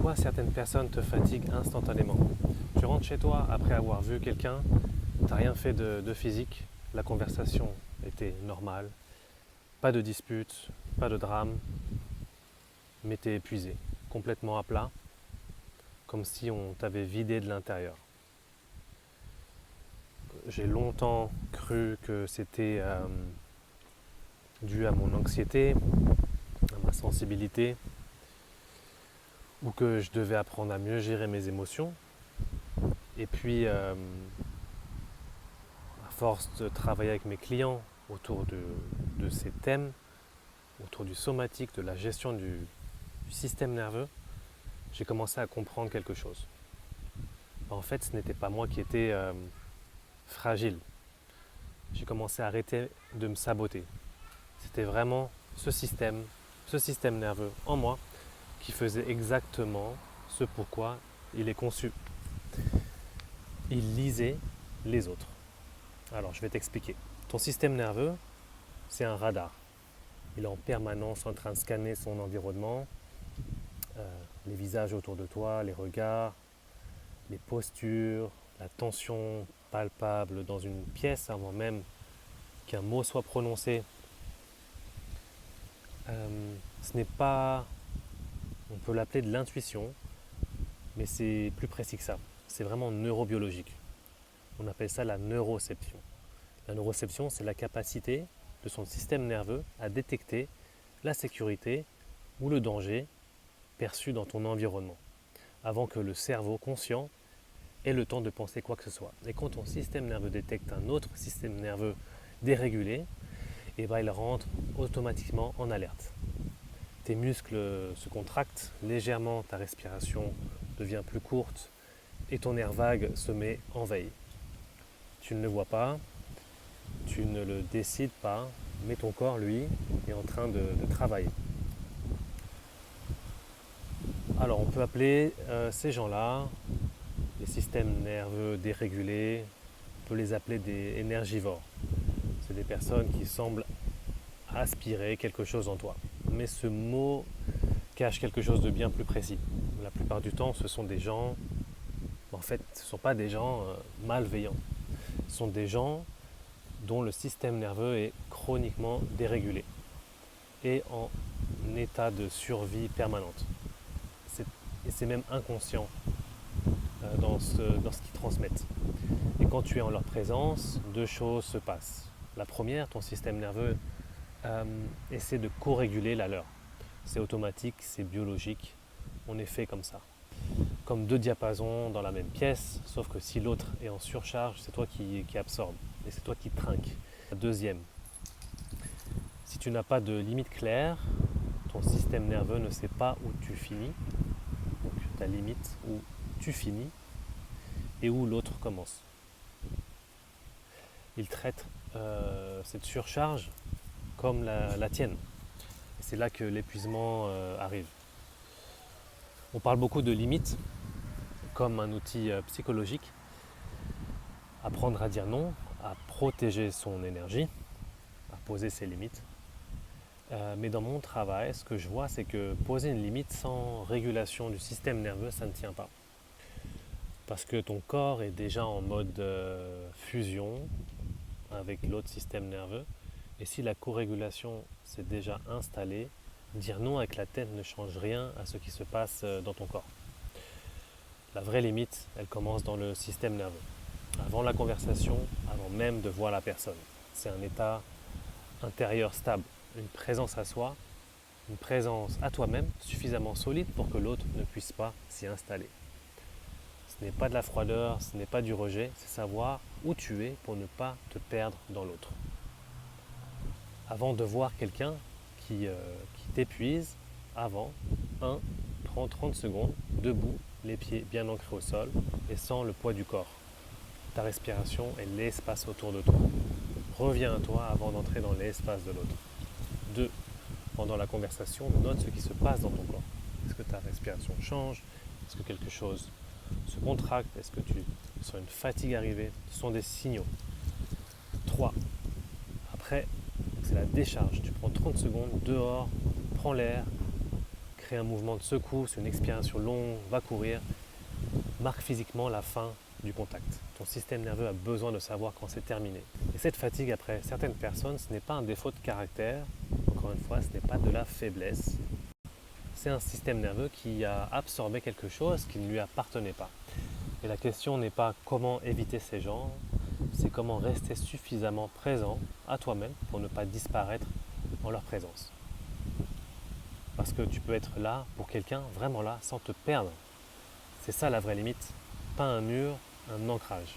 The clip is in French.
Pourquoi certaines personnes te fatiguent instantanément? Tu rentres chez toi après avoir vu quelqu'un, t'as rien fait de physique, la conversation était normale, pas de dispute, pas de drame, mais t'es épuisé, complètement à plat, comme si on t'avait vidé de l'intérieur. J'ai longtemps cru que c'était dû à mon anxiété, à ma sensibilité, ou que je devais apprendre à mieux gérer mes émotions. Et puis, à force de travailler avec mes clients autour de ces thèmes, autour du somatique, de la gestion du système nerveux, j'ai commencé à comprendre quelque chose. En fait, ce n'était pas moi qui étais fragile. J'ai commencé à arrêter de me saboter. C'était vraiment ce système nerveux en moi qui faisait exactement ce pourquoi il est conçu. Il lisait les autres. Alors, je vais t'expliquer. Ton système nerveux, c'est un radar. Il est en permanence en train de scanner son environnement, les visages autour de toi, les regards, les postures, la tension palpable dans une pièce avant même qu'un mot soit prononcé. Ce n'est pas, on peut l'appeler de l'intuition, mais c'est plus précis que ça. C'est vraiment neurobiologique. On appelle ça la neuroception. La neuroception, c'est la capacité de son système nerveux à détecter la sécurité ou le danger perçu dans ton environnement, avant que le cerveau conscient ait le temps de penser quoi que ce soit. Et quand ton système nerveux détecte un autre système nerveux dérégulé, et il rentre automatiquement en alerte. Tes muscles se contractent légèrement, ta respiration devient plus courte et ton nerf vague se met en veille. Tu ne le vois pas, tu ne le décides pas, mais ton corps, lui, est en train de travailler. Alors on peut appeler ces gens-là des systèmes nerveux dérégulés, on peut les appeler des énergivores. C'est des personnes qui semblent aspirer quelque chose en toi. Mais ce mot cache quelque chose de bien plus précis. La plupart du temps, ce sont des gens, en fait, ce ne sont pas des gens malveillants. Ce sont des gens dont le système nerveux est chroniquement dérégulé et en état de survie permanente. Et c'est même inconscient dans ce qu'ils transmettent. Et quand tu es en leur présence, deux choses se passent. La première, ton système nerveux essaie de co-réguler la leur. C'est automatique, c'est biologique, on est fait comme ça. Comme deux diapasons dans la même pièce, sauf que si l'autre est en surcharge, c'est toi qui absorbe et c'est toi qui trinque. Deuxième, si tu n'as pas de limite claire, ton système nerveux ne sait pas où tu finis, donc ta limite où tu finis et où l'autre commence. Il traite cette surcharge comme la tienne. Et c'est là que l'épuisement arrive. On parle beaucoup de limites comme un outil psychologique. Apprendre à dire non, à protéger son énergie, à poser ses limites. Mais dans mon travail, ce que je vois, c'est que poser une limite sans régulation du système nerveux, ça ne tient pas. Parce que ton corps est déjà en mode fusion avec l'autre système nerveux. Et si la co-régulation s'est déjà installée, dire non avec la tête ne change rien à ce qui se passe dans ton corps. La vraie limite, elle commence dans le système nerveux. Avant la conversation, avant même de voir la personne. C'est un état intérieur stable, une présence à soi, une présence à toi-même suffisamment solide pour que l'autre ne puisse pas s'y installer. Ce n'est pas de la froideur, ce n'est pas du rejet, c'est savoir où tu es pour ne pas te perdre dans l'autre. Avant de voir quelqu'un qui t'épuise, prends 30 secondes, debout, les pieds bien ancrés au sol et sans le poids du corps. Ta respiration et l'espace autour de toi. Reviens à toi avant d'entrer dans l'espace de l'autre. 2. Pendant la conversation, note ce qui se passe dans ton corps. Est-ce que ta respiration change? Est-ce que quelque chose se contracte? Est-ce que tu sens une fatigue arriver? Ce sont des signaux. 3. Après, c'est la décharge. Tu prends 30 secondes dehors, prends l'air, crée un mouvement de secousse, une expiration longue, va courir, marque physiquement la fin du contact. Ton système nerveux a besoin de savoir quand c'est terminé. Et cette fatigue, après certaines personnes, ce n'est pas un défaut de caractère, encore une fois, ce n'est pas de la faiblesse. C'est un système nerveux qui a absorbé quelque chose qui ne lui appartenait pas. Et la question n'est pas comment éviter ces gens, c'est comment rester suffisamment présent à toi-même pour ne pas disparaître en leur présence. Parce que tu peux être là pour quelqu'un, vraiment là, sans te perdre. C'est ça la vraie limite, pas un mur, un ancrage.